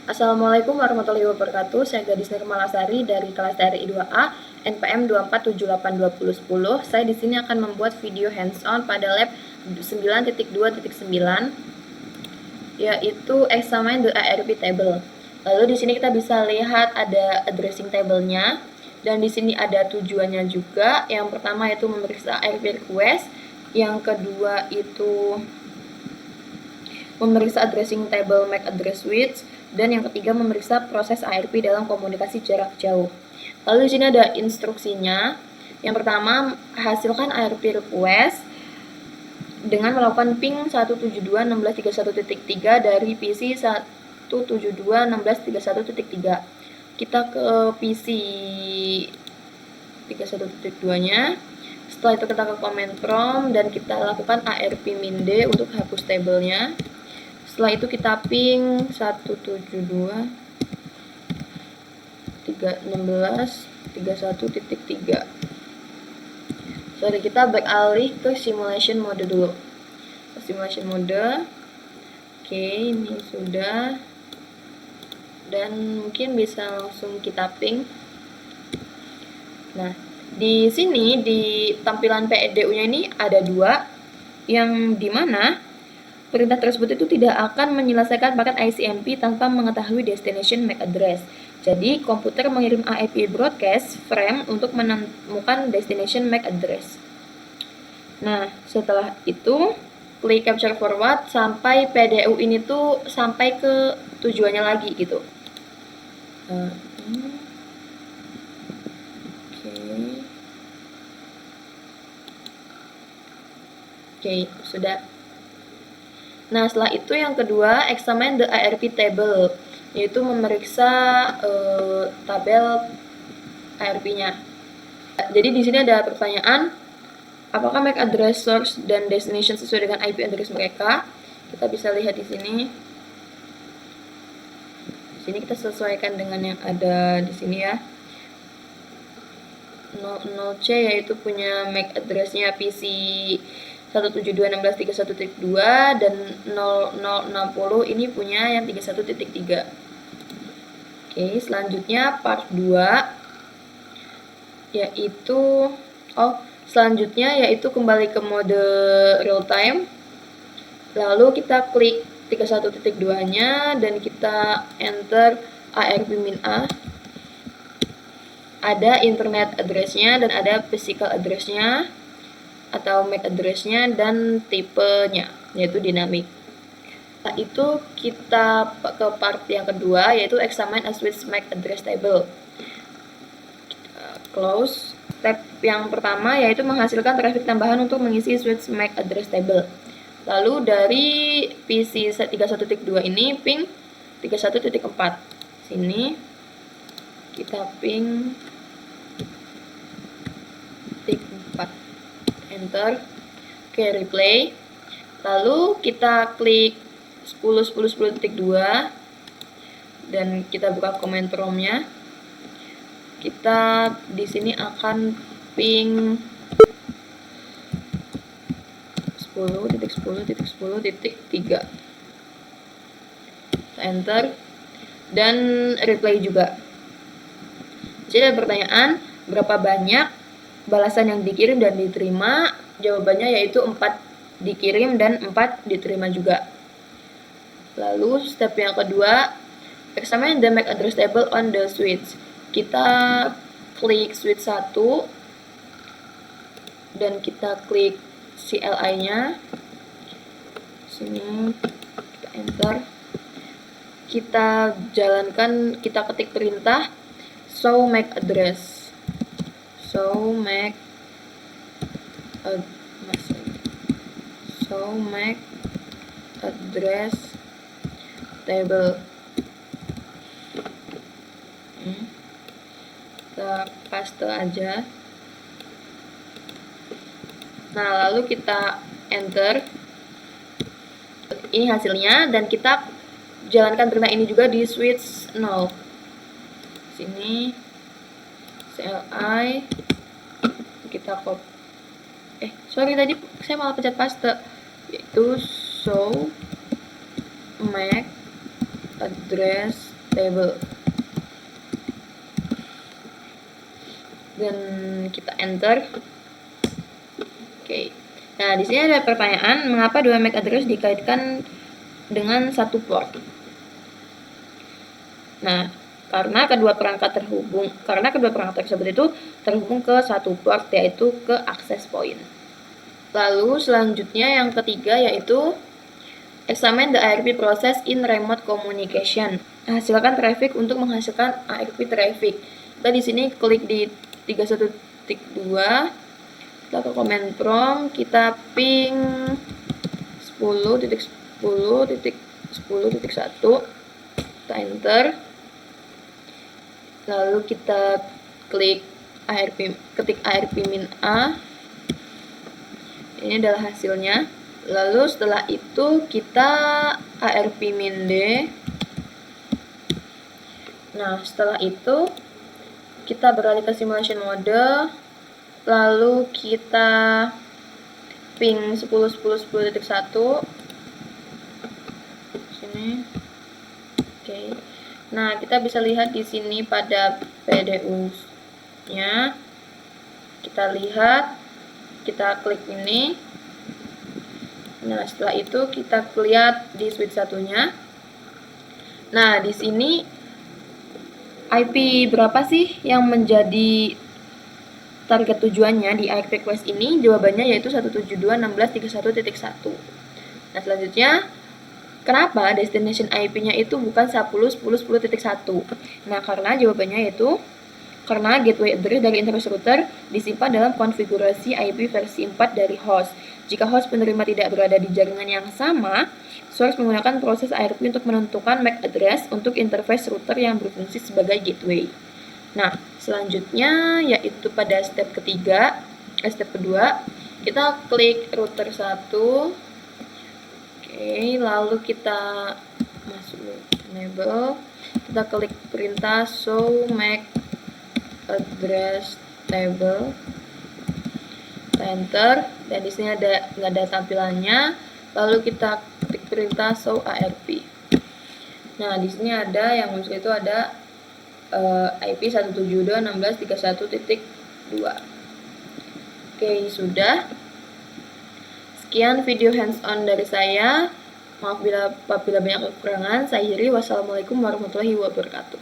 Assalamualaikum warahmatullahi wabarakatuh. Saya Gadis Nirmalasari dari kelas TRI 2A NPM 2478210. Saya di sini akan membuat video hands-on pada lab 9.2.9 yaitu examine the ARP table. Lalu di sini kita bisa lihat ada addressing table-nya dan di sini ada tujuannya juga. Yang pertama itu memeriksa ARP request, yang kedua itu memeriksa addressing table MAC address switch, dan yang ketiga memeriksa proses ARP dalam komunikasi jarak jauh. Lalu di sini ada instruksinya. Yang pertama, hasilkan ARP request dengan melakukan ping 172.16.31.3 dari PC 172.16.31.3. Kita ke PC 31.2-nya. Setelah itu kita ke command prompt dan kita lakukan ARP min D untuk hapus tabelnya. Setelah itu kita ping 172.316.31.3. Sorry, kita beralih ke simulation mode dulu. Simulation mode. Oke, ini sudah. Dan mungkin bisa langsung kita ping. Nah, di sini di tampilan PEDU-nya ini ada dua, yang dimana perintah tersebut itu tidak akan menyelesaikan paket ICMP tanpa mengetahui destination MAC address. Jadi, komputer mengirim ARP broadcast frame untuk menemukan destination MAC address. Nah, setelah itu, klik capture forward sampai PDU ini tuh sampai ke tujuannya lagi gitu. Oke, sudah. Nah, setelah itu yang kedua, examine the ARP table, yaitu memeriksa tabel ARP-nya. Jadi di sini ada pertanyaan, apakah MAC address source dan destination sesuai dengan IP address mereka? Kita bisa lihat di sini. Di sini kita sesuaikan dengan yang ada di sini ya. 00C yaitu punya MAC address-nya PC 172.16.31.2 dan 0060 ini punya yang 31.3. Oke, selanjutnya part 2 yaitu kembali ke mode real time. Lalu kita klik 31.2-nya dan kita enter ARP min A. Ada internet address-nya dan ada physical address-nya atau MAC address-nya dan tipenya, yaitu dinamik. Setelah itu kita ke part yang kedua, yaitu examine a switch MAC address table. Kita close. Step yang pertama yaitu menghasilkan traffic tambahan untuk mengisi switch MAC address table. Lalu dari PC 31.2 ini ping 31.4. Sini kita ping 4. Enter. Oke, replay. Lalu kita klik 10.10.10.2 dan kita buka command prompt-nya. Kita di sini akan ping 10.10.10.3. Enter dan replay juga. Jadi ada pertanyaan, berapa banyak balasan yang dikirim dan diterima? Jawabannya yaitu 4 dikirim dan 4 diterima juga. Lalu step yang kedua, examine the MAC address table on the switch. Kita klik switch 1 dan kita klik CLI-nya. Sini kita enter. Kita jalankan, kita ketik perintah show MAC address. Show MAC address table. Kita paste aja. Nah, lalu kita enter. Ini hasilnya dan kita jalankan perintah ini juga di switch 0. Sini CLI kita copy. Sorry tadi saya malah pencet paste, yaitu show MAC address table. Dan kita enter. Oke. Nah, di sini ada pertanyaan, mengapa dua MAC address dikaitkan dengan satu port? Nah, karena kedua perangkat tersebut itu terhubung ke satu port, yaitu ke access point. Lalu selanjutnya yang ketiga yaitu examine the ARP process in remote communication. Hasilkan traffic untuk menghasilkan ARP traffic. Kita di sini klik di 31.2, kita ke command prompt, kita ping 10.10.10.1, kita enter. Lalu kita klik ketik ARP min A. Ini adalah hasilnya. Lalu setelah itu kita ARP min D. Nah, setelah itu kita beralih ke simulation mode. Lalu kita ping 10.10.10.1 sini. Oke. Nah, kita bisa lihat di sini pada PDU-nya. Kita lihat, kita klik ini. Nah, setelah itu kita lihat di switch satunya. Nah, di sini IP berapa sih yang menjadi target tujuannya di ARP request ini? Jawabannya yaitu 172.16.31.1. Nah, selanjutnya, kenapa destination IP-nya itu bukan 10.10.10.1? Nah, karena jawabannya yaitu karena gateway address dari interface router disimpan dalam konfigurasi IP versi 4 dari host. Jika host penerima tidak berada di jaringan yang sama, source menggunakan proses ARP untuk menentukan MAC address untuk interface router yang berfungsi sebagai gateway. Nah, selanjutnya yaitu pada step kedua, kita klik router 1. Oke, lalu kita masuk enable, kita klik perintah show MAC address table, enter, dan di sini nggak ada tampilannya. Lalu kita klik perintah show ARP. Nah, di sini ada yang muncul itu ada IP 172.16.31.2. Oke, sudah. Sekian video hands-on dari saya. Maaf apabila banyak kekurangan. Saya Hiri. Wassalamualaikum warahmatullahi wabarakatuh.